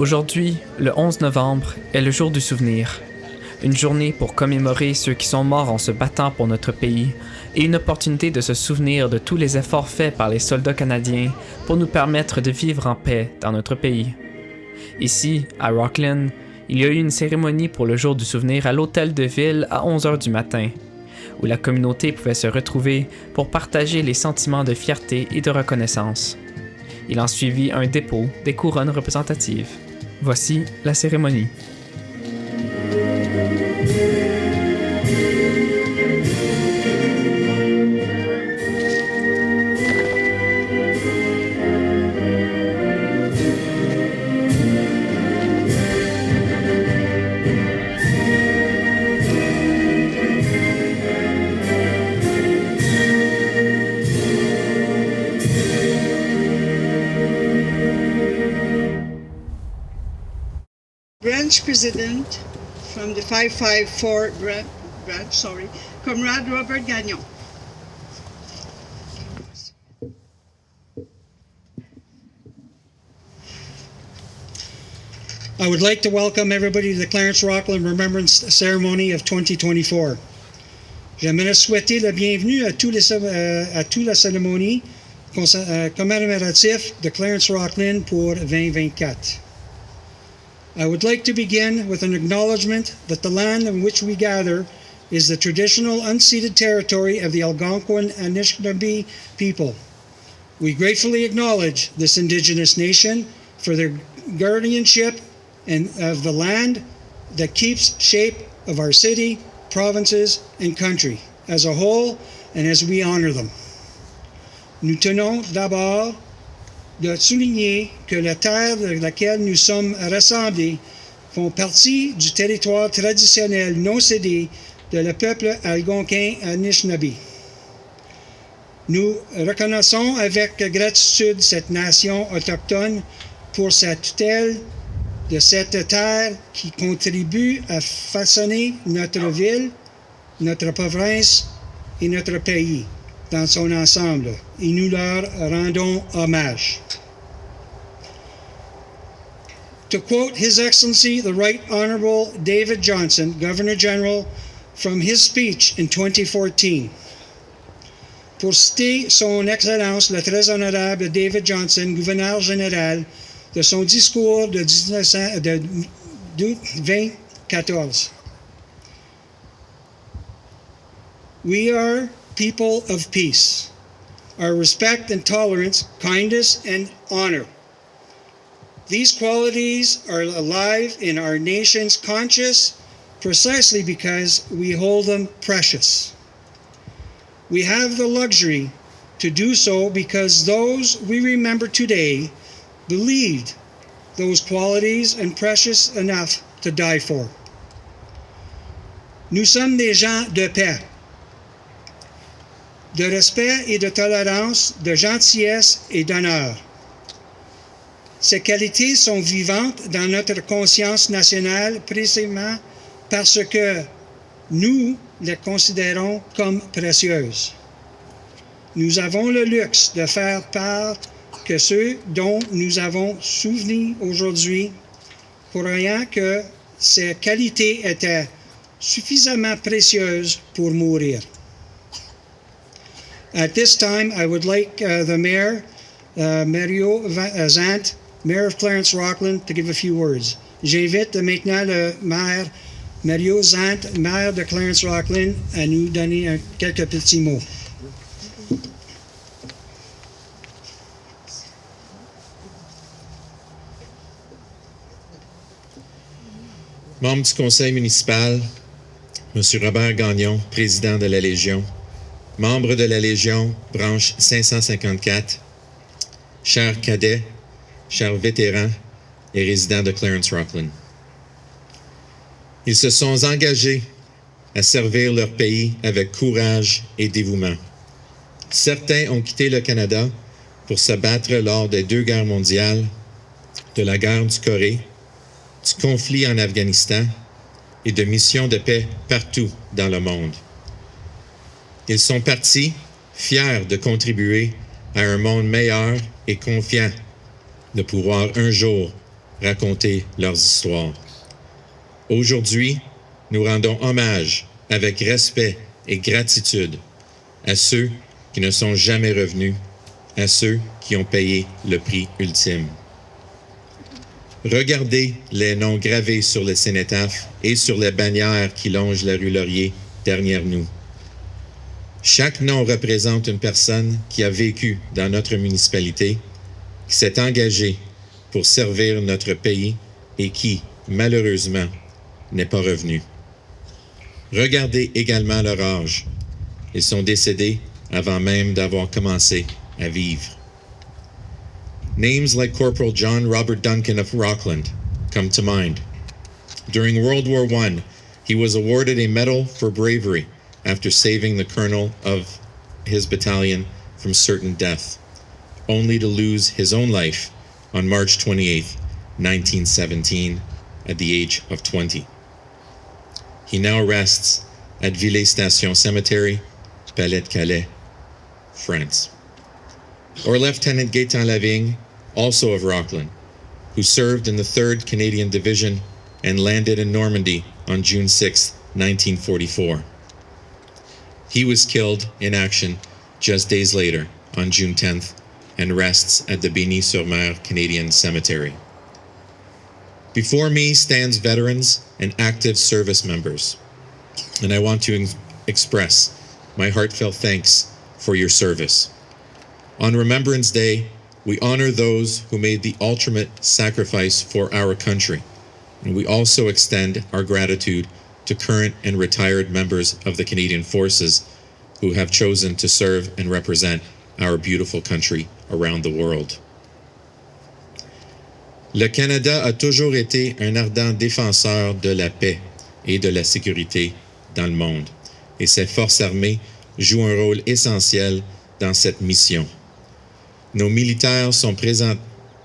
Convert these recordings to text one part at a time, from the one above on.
Aujourd'hui, le 11 novembre, est le jour du souvenir. Une journée pour commémorer ceux qui sont morts en se battant pour notre pays et une opportunité de se souvenir de tous les efforts faits par les soldats canadiens pour nous permettre de vivre en paix dans notre pays. Ici, à Rockland, il y a eu une cérémonie pour le jour du souvenir à l'hôtel de ville à 11h du matin, où la communauté pouvait se retrouver pour partager les sentiments de fierté et de reconnaissance. Il en suivit un dépôt des couronnes représentatives. Voici la cérémonie. Branch President from the 554 branch, Comrade Robert Gagnon. I would like to welcome everybody to the Clarence Rockland Remembrance Ceremony of 2024. J'aimerais souhaiter la bienvenue à toute la cérémonie commémorative de Clarence Rockland pour 2024. I would like to begin with an acknowledgement that the land on which we gather is the traditional unceded territory of the Algonquin Anishinaabe people. We gratefully acknowledge this Indigenous nation for their guardianship and of the land that keeps shape of our city, provinces, and country as a whole, and as we honor them. Nous tenons d'abord de souligner que la terre de laquelle nous sommes rassemblés font partie du territoire traditionnel non cédé de le peuple algonquin Anishinaabe. Nous reconnaissons avec gratitude cette nation autochtone pour sa tutelle de cette terre qui contribue à façonner notre ville, notre province et notre pays dans son ensemble, et nous leur rendons hommage. To quote His Excellency the Right Honorable David Johnston, Governor General, from his speech in 2014, pour citer Son Excellence le Très Honorable David Johnston, Gouverneur général, de son discours de 2014. We are people of peace. Our respect and tolerance, kindness and honor. These qualities are alive in our nation's conscience precisely because we hold them precious. We have the luxury to do so because those we remember today believed those qualities and precious enough to die for. Nous sommes des gens de paix, de respect et de tolérance, de gentillesse et d'honneur. Ces qualités sont vivantes dans notre conscience nationale précisément parce que nous les considérons comme précieuses. Nous avons le luxe de faire part que ceux dont nous avons souvenu aujourd'hui, croyant que ces qualités étaient suffisamment précieuses pour mourir. At this time, I would like the Mayor, Mario Zant, Mayor of Clarence Rockland, to give a few words. J'invite maintenant le maire Mario Zant, maire de Clarence Rockland, à nous donner quelques petits mots. Membre du conseil municipal, M. Robert Gagnon, président de la Légion, membre de la Légion, branche 554, chers cadets, chers vétérans et résidents de Clarence Rockland. Ils se sont engagés à servir leur pays avec courage et dévouement. Certains ont quitté le Canada pour se battre lors des 2 guerres mondiales, de la guerre du Corée, du conflit en Afghanistan et de missions de paix partout dans le monde. Ils sont partis, fiers de contribuer à un monde meilleur et confiants de pouvoir un jour raconter leurs histoires. Aujourd'hui, nous rendons hommage avec respect et gratitude à ceux qui ne sont jamais revenus, à ceux qui ont payé le prix ultime. Regardez les noms gravés sur le cénotaphe et sur les bannières qui longent la rue Laurier derrière nous. Chaque nom représente une personne qui a vécu dans notre municipalité, qui s'est engagée pour servir notre pays et qui, malheureusement, n'est pas revenu. Regardez également leur âge. Ils sont décédés avant même d'avoir commencé à vivre. Names like Corporal John Robert Duncan of Rockland come to mind. During World War I, he was awarded a medal for bravery after saving the colonel of his battalion from certain death, only to lose his own life on March 28, 1917, at the age of 20. He now rests at Villers Station Cemetery, Palais-de-Calais, France. Or Lieutenant Gaétan Lavigne, also of Rockland, who served in the 3rd Canadian Division and landed in Normandy on June 6, 1944. He was killed in action just days later, on June 10th, and rests at the Bény-sur-Mer Canadian Cemetery. Before me stands veterans and active service members, and I want to express my heartfelt thanks for your service. On Remembrance Day, we honor those who made the ultimate sacrifice for our country, and we also extend our gratitude to current and retired members of the Canadian Forces who have chosen to serve and represent our beautiful country around the world. Le Canada a toujours été un ardent défenseur de la paix et de la sécurité dans le monde, et ses forces armées jouent un rôle essentiel dans cette mission. Nos militaires sont présents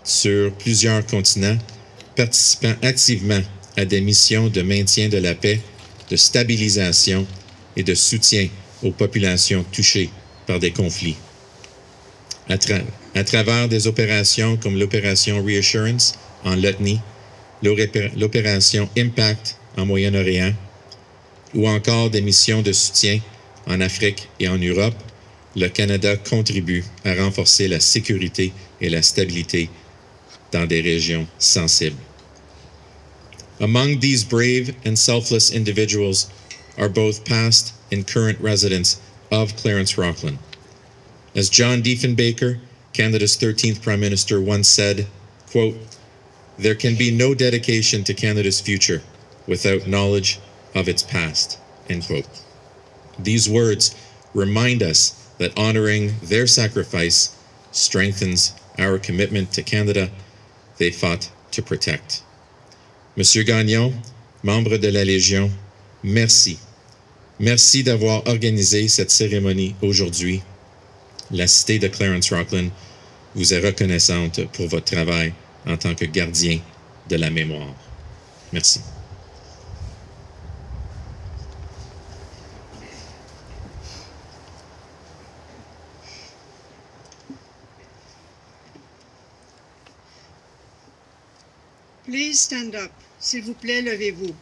sur plusieurs continents, participant activement à des missions de maintien de la paix, de stabilisation et de soutien aux populations touchées par des conflits. À travers des opérations comme l'opération Reassurance en Lettonie, l'opération Impact en Moyen-Orient, ou encore des missions de soutien en Afrique et en Europe, le Canada contribue à renforcer la sécurité et la stabilité dans des régions sensibles. Among these brave and selfless individuals are both past and current residents of Clarence Rockland. As John Diefenbaker, Canada's 13th Prime Minister, once said, quote, "There can be no dedication to Canada's future without knowledge of its past," end quote. These words remind us that honoring their sacrifice strengthens our commitment to Canada they fought to protect. Monsieur Gagnon, membre de la Légion, merci. Merci d'avoir organisé cette cérémonie aujourd'hui. La cité de Clarence Rockland vous est reconnaissante pour votre travail en tant que gardien de la mémoire. Merci. Please stand up. S'il vous plaît, levez-vous.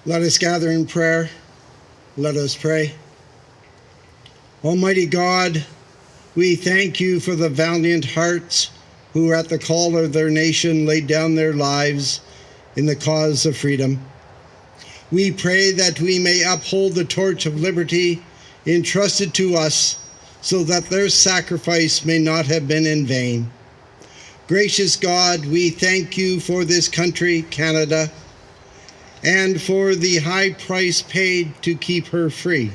Let us gather in prayer. Let us pray. Almighty God, we thank you for the valiant hearts who at the call of their nation laid down their lives in the cause of freedom. We pray that we may uphold the torch of liberty entrusted to us so that their sacrifice may not have been in vain. Gracious God, we thank you for this country, Canada, and for the high price paid to keep her free.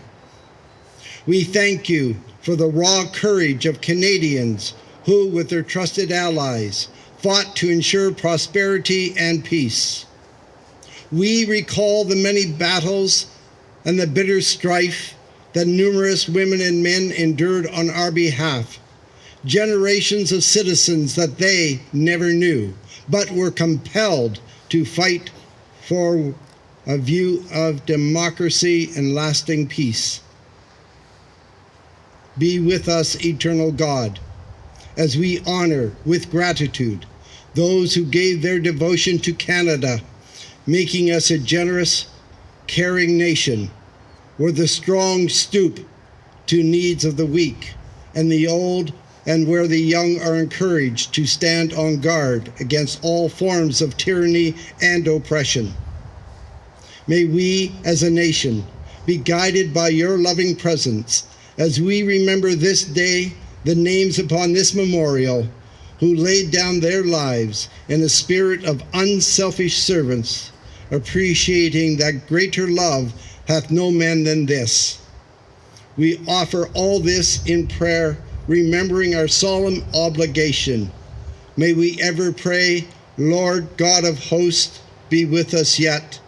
We thank you for the raw courage of Canadians who, with their trusted allies, fought to ensure prosperity and peace. We recall the many battles and the bitter strife that numerous women and men endured on our behalf, generations of citizens that they never knew, but were compelled to fight for a view of democracy and lasting peace. Be with us, eternal God, as we honor with gratitude those who gave their devotion to Canada, making us a generous, caring nation where the strong stoop to needs of the weak and the old, and where the young are encouraged to stand on guard against all forms of tyranny and oppression. May we, as a nation, be guided by your loving presence as we remember this day the names upon this memorial who laid down their lives in a spirit of unselfish servants, appreciating that greater love hath no man than this. We offer all this in prayer, remembering our solemn obligation. May we ever pray, Lord God of hosts, be with us yet,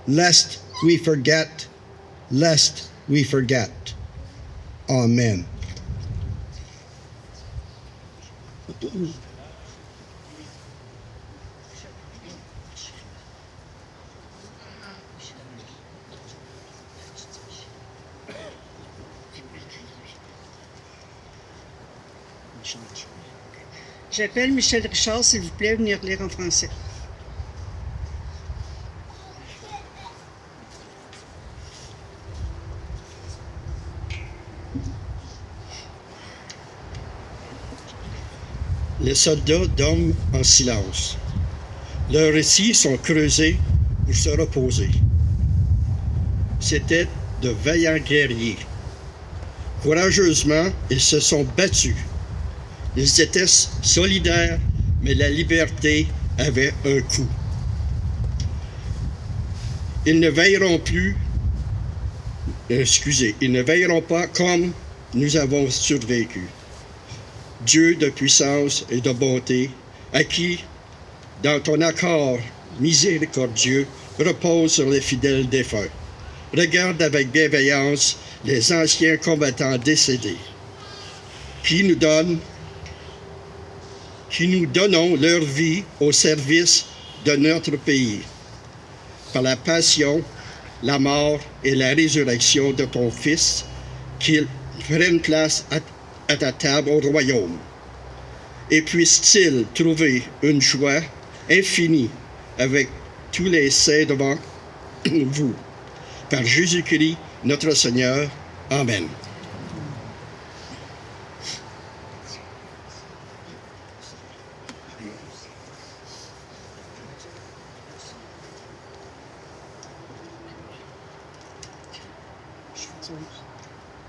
lest we forget, lest we forget. Amen. J'appelle Michel Richard, s'il vous plaît, venir lire en français. Les soldats dorment en silence. Leurs récits sont creusés pour se reposer. C'étaient de vaillants guerriers. Courageusement, ils se sont battus. Ils étaient solidaires, mais la liberté avait un coût. Ils ne veilleront pas comme nous avons survécu. Dieu de puissance et de bonté, à qui, dans ton accord miséricordieux, repose sur les fidèles défunts. Regarde avec bienveillance les anciens combattants décédés, qui nous donnons leur vie au service de notre pays, par la passion, la mort et la résurrection de ton Fils, qu'ils prennent place à ta table au royaume. Et puisse-t-il trouver une joie infinie avec tous les saints devant vous. Par Jésus-Christ, notre Seigneur. Amen.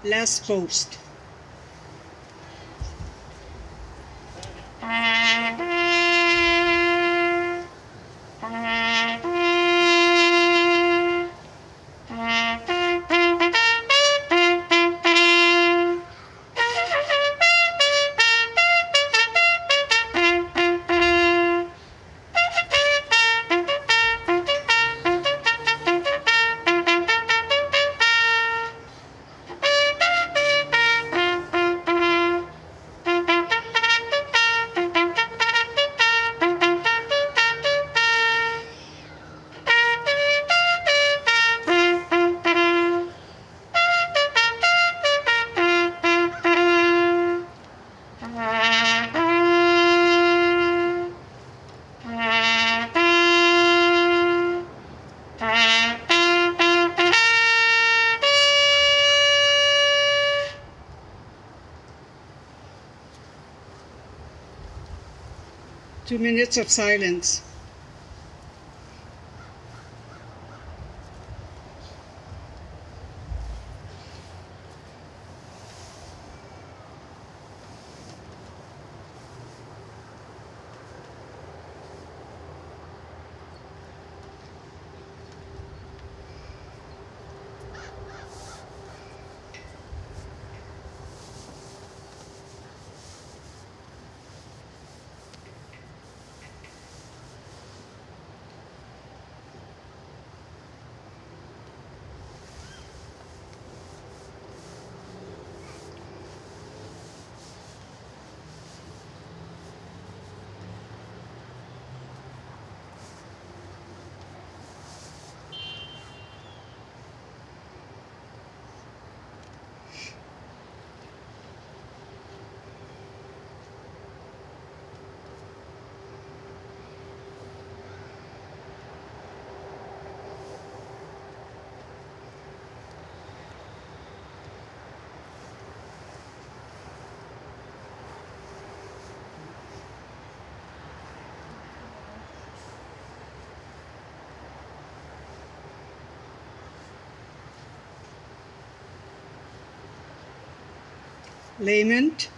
Last post. 2 minutes of silence. Lament.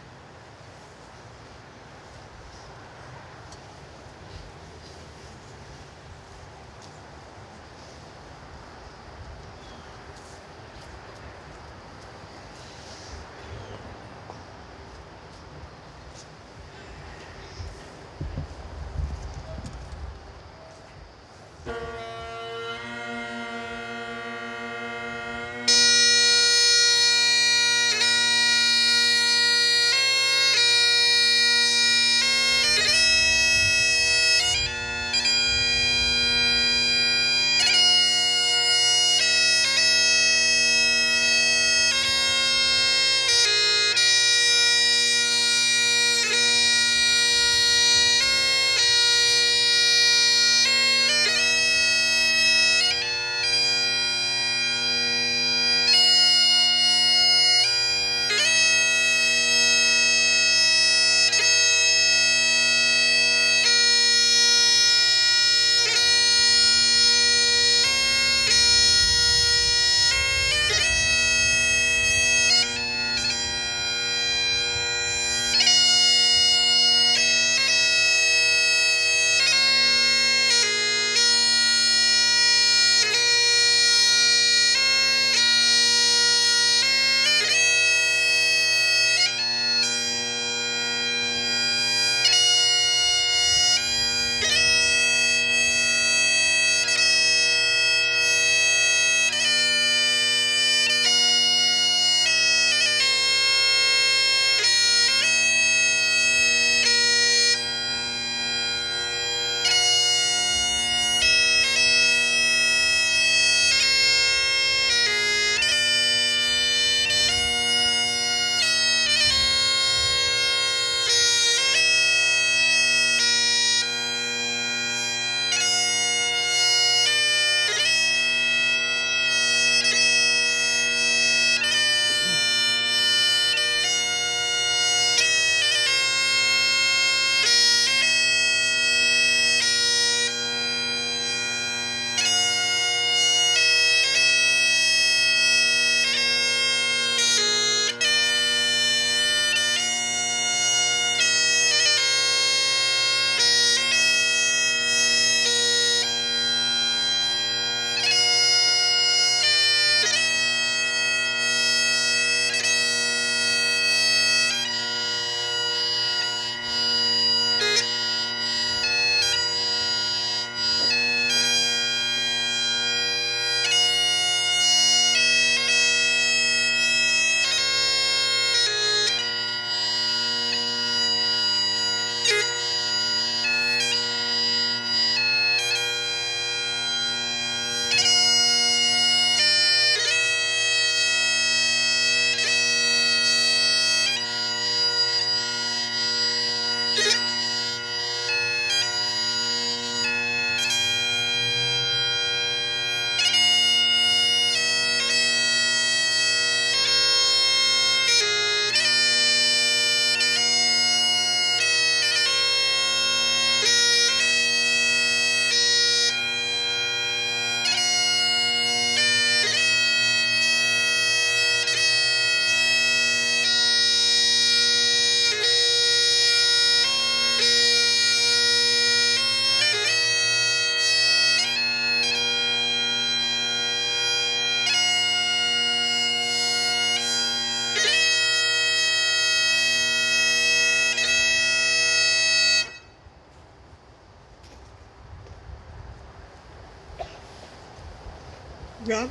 Rob?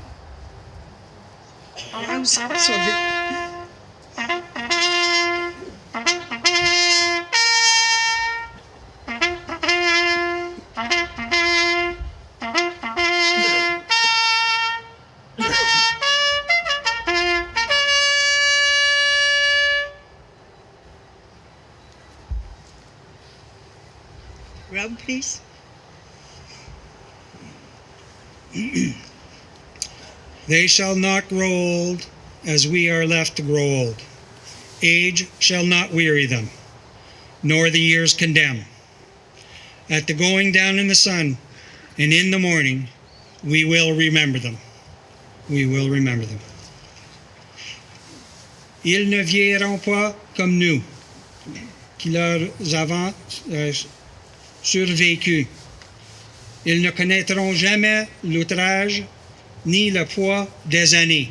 I'm sorry. Rob, please. They shall not grow old as we are left to grow old. Age shall not weary them, nor the years condemn. At the going down in the sun and in the morning, we will remember them. We will remember them. Ils ne vieilliront pas comme nous, qui leur avons survécu. Ils ne connaîtront jamais l'outrage ni le poids des années.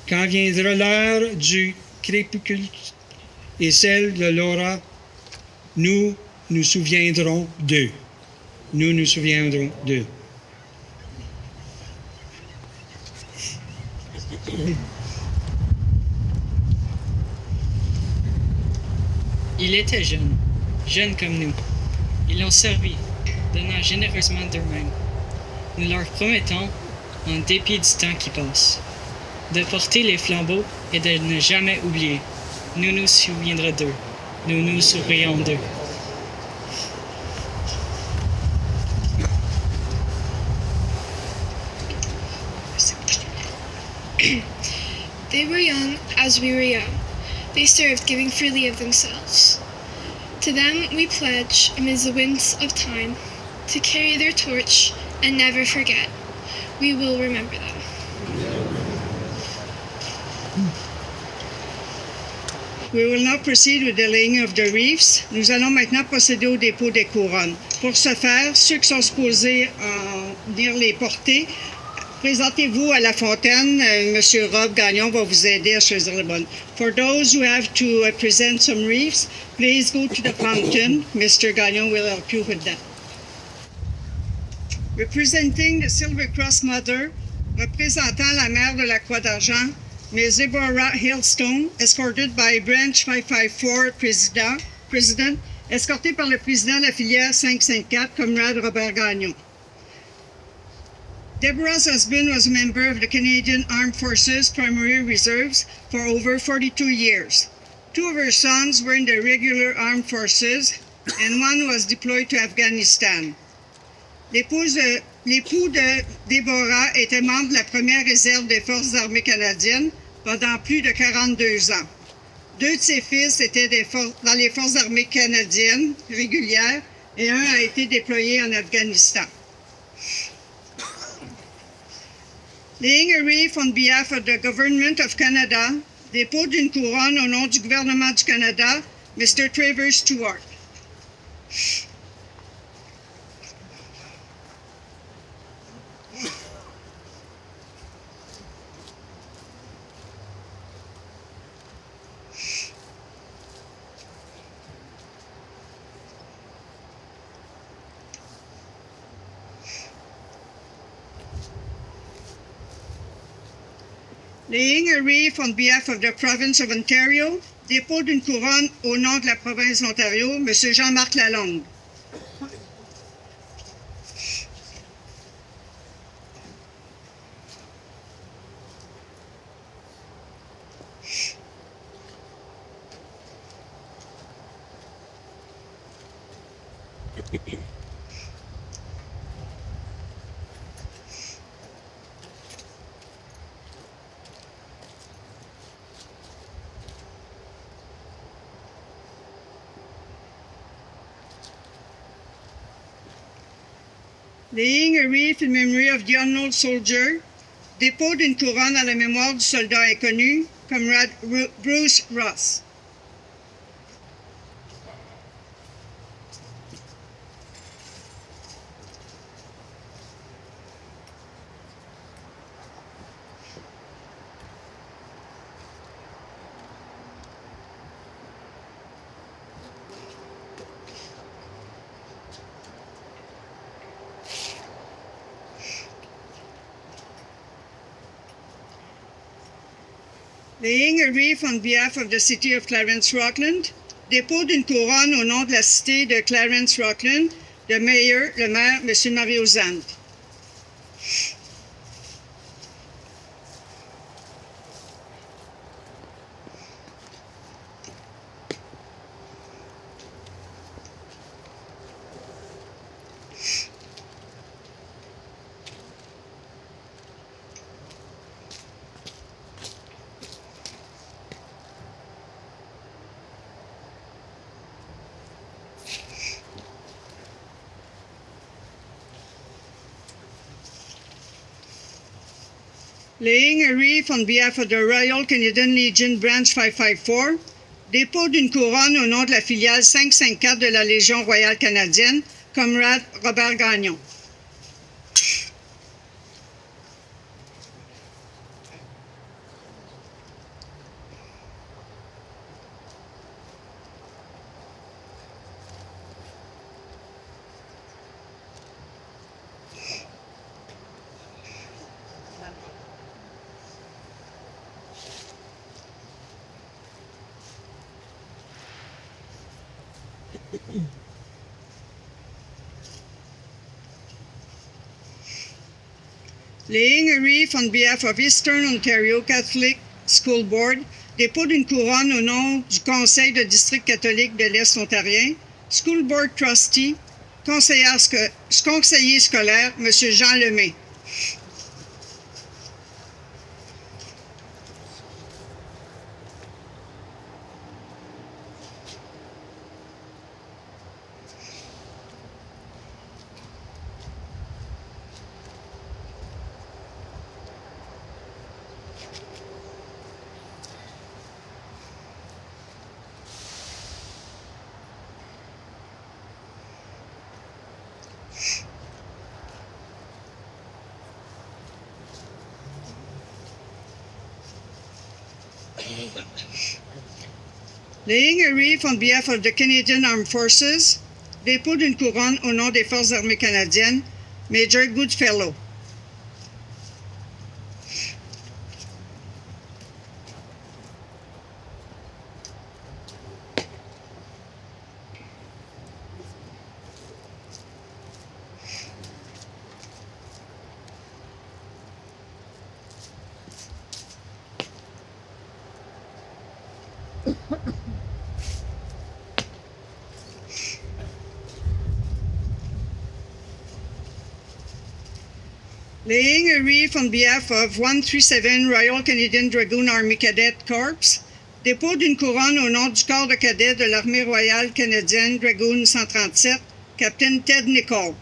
Quand viendra l'heure du crépuscule et celle de l'aurore, nous nous souviendrons d'eux. Nous nous souviendrons d'eux. Ils étaient jeunes, jeunes comme nous. Ils l'ont servi, donnant généreusement d'eux-mêmes. Nous leur promettons, en dépit du temps qui passe, de porter les flambeaux et de ne jamais oublier. Nous nous souviendrons d'eux. Nous nous sourions d'eux. They were young as we were young. They served, giving freely of themselves. To them we pledge, amidst the winds of time, to carry their torch and never forget. We will remember them. We will now proceed with the laying of the wreaths. Nous allons maintenant procéder au dépôt des couronnes. Pour ce faire, ceux qui sont supposés venir les porter, présentez-vous à la fontaine. Monsieur Rob Gagnon va vous aider à choisir les bonnes. For those who have to present some wreaths, please go to the fountain. Mr. Gagnon will help you with that. Representing the Silver Cross Mother, représentant la mère de la Croix d'Argent, Ms. Deborah Hillstone, escorted by Branch 554 President, escortée par le président de la filière 554, Comrade Robert Gagnon. Deborah's husband was a member of the Canadian Armed Forces Primary Reserves for over 42 years. Two of her sons were in the regular armed forces, and one was deployed to Afghanistan. L'époux de Deborah était membre de la première réserve des Forces armées canadiennes pendant plus de 42 ans. Deux de ses fils étaient dans les Forces armées canadiennes régulières et un a été déployé en Afghanistan. Laying a wreath on behalf of the Government of Canada, dépôt d'une couronne au nom du gouvernement du Canada, Mr. Trevor Stewart. Laying a wreath on behalf of the Province of Ontario, dépôt d'une couronne au nom de la province de l'Ontario, M. Jean-Marc Lalonde. Laying a wreath in memory of the unknown soldier, dépôt d'une couronne à la mémoire du soldat inconnu, Comrade Bruce Ross. Laying a wreath on behalf of the city of Clarence-Rockland, dépôt d'une couronne au nom de la cité de Clarence-Rockland, le maire, M. Mario Zand. Laying a wreath on behalf of the Royal Canadian Legion Branch 554, dépôt d'une couronne au nom de la filiale 554 de la Légion royale canadienne, Comrade Robert Gagnon. Laying a wreath on behalf of Eastern Ontario Catholic School Board, dépôt d'une couronne au nom du Conseil de district catholique de l'Est ontarien, School Board Trustee, conseiller scolaire, M. Jean Lemay. Laying a wreath on behalf of the Canadian Armed Forces, dépôt d'une couronne au nom des Forces armées canadiennes, Major Goodfellow. Laying a wreath on behalf of 137 Royal Canadian Dragoon Army Cadet Corps, dépôt d'une couronne au nom du corps de cadets de l'Armée royale canadienne Dragoon 137, Captain Ted Nicholl.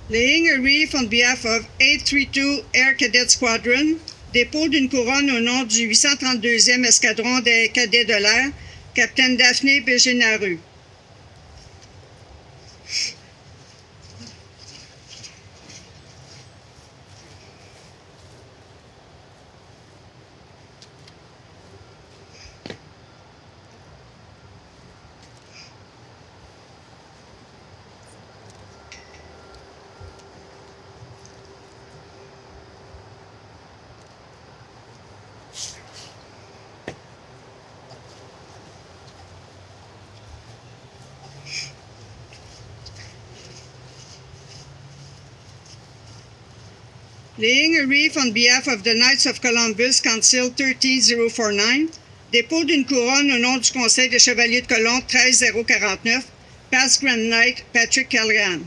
Laying a wreath on behalf of 832 Air Cadet Squadron, dépôt d'une couronne au nom du 832e Escadron des cadets de l'air, Capitaine Daphné Bégénaru. Laying a wreath on behalf of the Knights of Columbus Council 13049, dépôt d'une couronne au nom du Conseil des Chevaliers de Colomb 13049, Past Grand Knight Patrick Callahan.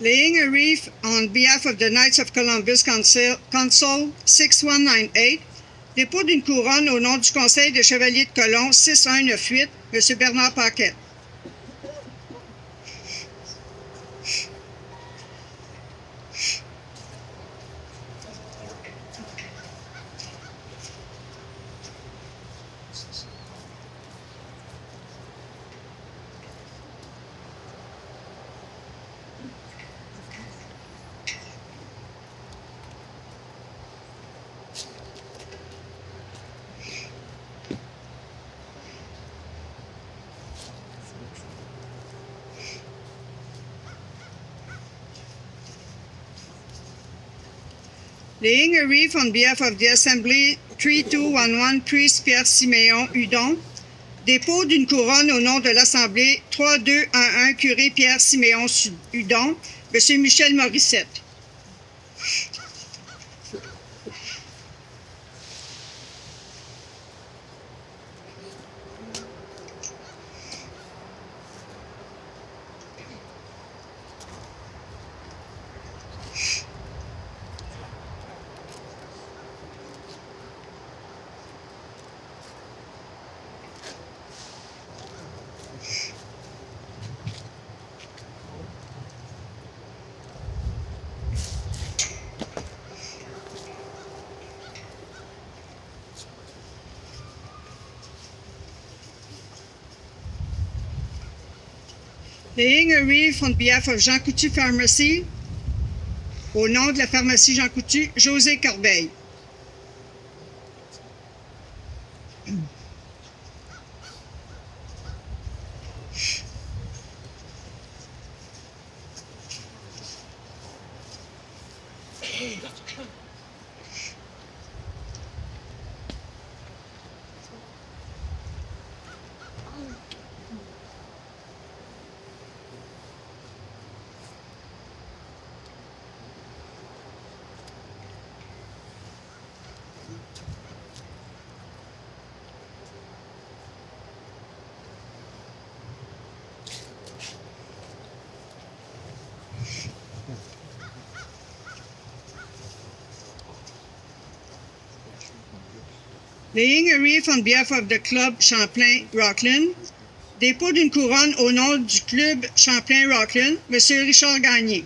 Laying a wreath on behalf of the Knights of Columbus Council 6198, dépôt d'une couronne au nom du Conseil de Chevaliers de Colomb 6198, M. Bernard Paquette. Laying a wreath on behalf of the Assembly 3211 Priest Pierre Siméon Hudon, dépôt d'une couronne au nom de l'Assemblée 3211 Curé Pierre Siméon Hudon, M. Michel Morissette. Laying a wreath on behalf of Jean Coutu Pharmacy, au nom de la pharmacie Jean Coutu, José Corbeil. Laying a wreath on behalf of the Club Champlain-Rockland, dépôt d'une couronne au nom du Club Champlain-Rockland, M. Richard Gagné.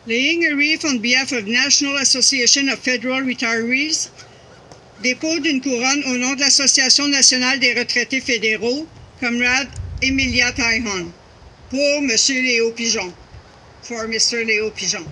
Laying a wreath on behalf of National Association of Federal Retirees, dépôt d'une couronne au nom de l'Association nationale des retraités fédéraux, Comrade Emilia Taihon, pour M. Léo Pigeon. For Mr. Léo Pigeon.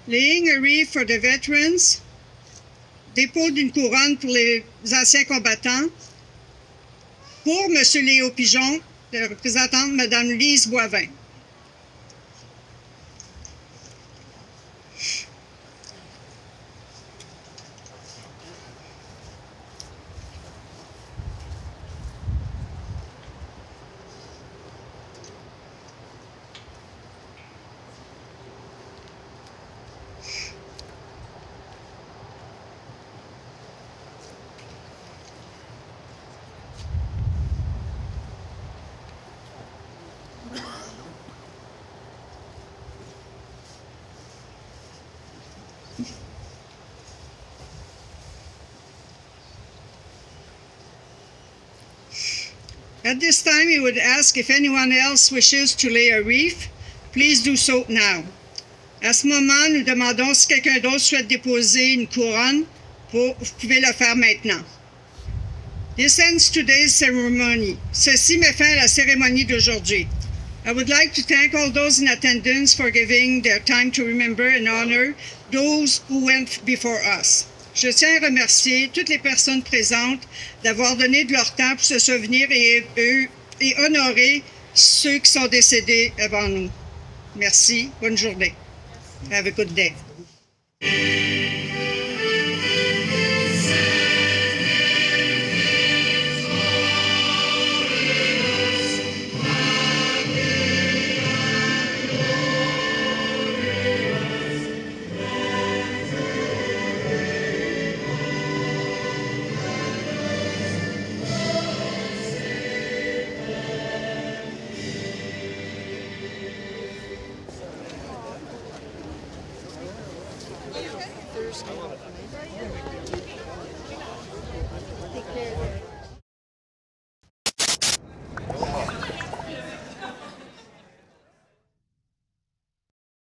Laying a wreath for the veterans, dépôt d'une couronne pour les anciens combattants, pour M. Léo Pigeon, la représentante Mme Lise Boivin. At this time, we would ask if anyone else wishes to lay a wreath, please do so now. À ce moment, nous demandons si quelqu'un d'autre souhaite déposer une couronne. Vous pouvez le faire maintenant. This ends today's ceremony. Ceci met fin à la cérémonie d'aujourd'hui. I would like to thank all those in attendance for giving their time to remember and honor those who went before us. Je tiens à remercier toutes les personnes présentes d'avoir donné de leur temps pour se souvenir et honorer ceux qui sont décédés avant nous. Merci. Bonne journée. Have a good day. Take care.